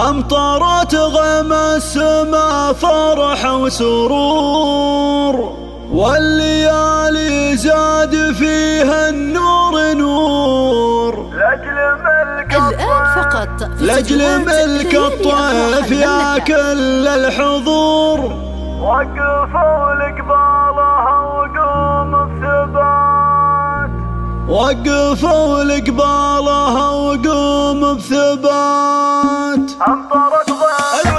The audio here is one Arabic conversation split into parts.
أمطرت غيم السما فرح وسرور، والليالي زاد فيها النور نور. لأجل ملك الطيف يا كل الحضور، وقفوا لقبالها وقوم بثبات. وقفوا لقبالها وقوم بثبات. أمطرت غيم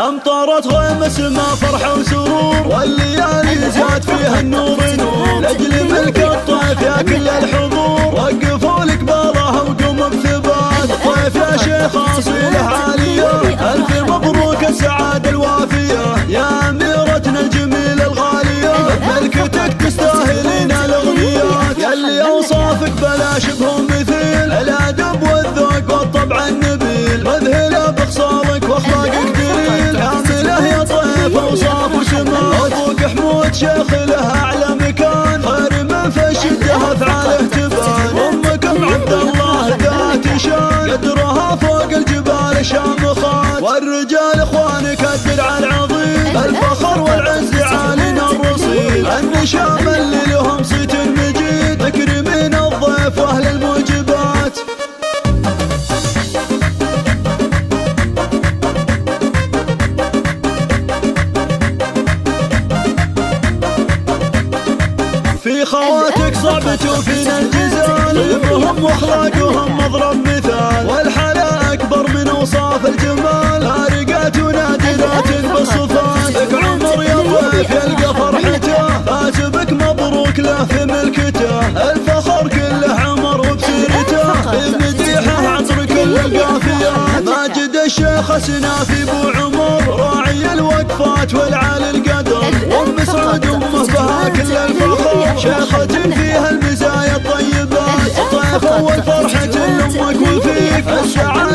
أمطرت غيم السما فرح وسرور، والليالي زاد فيها النور نور. لأجل ملك الطيف يا كل الحضور، وقفوا لقبالها وقوموا بثبات. الطيف يا شيخ أصيله عالية، ألف مبروك السعادة الوافية يا أميرتنا الجميلة الغالية. ملكتك تستاهلين الأغنيات، ياللي أوصافك بلا شبه مثيل. الأدب والذوق والطبع النبيل، مذهلة بخصالك وأخلاقك دليل. حامله يا طيف أوصاف وشمال، أبوك حمود شيخ له أعلى مكان. خير من في الشدة أفعاله تبان، أمك أم عبد الله ذات شان. قدرها فوق الجبال شامخات، والرجال إخوانك الدرع العظيم. الفخر والعز عالينا الرصيد، النشام اللي لهم صيت مجيد. مكرمين الضيف وأهل الموجبات. في خواتك صعبة وفينا الجزال، علمهم واخلاقهم مضرب مثال. والحلا اكبر من اوصاف الجمال، فارقات ونادرات بالصفات. لك عمر يا ضيف يلقى فرحته، فات بك مبروك له في ملكته. الفخر كله عمر وبسيرته، بمديحه عطر كل القافيات. ماجد الشيخ سنافي ابو عمر، راعي الوقفات والعالي القدر. وام سعود امه بها كل الفخر، شيخة فيها المزايا الطيبات. الطيف أول فرحة لأمك وفيك السعادة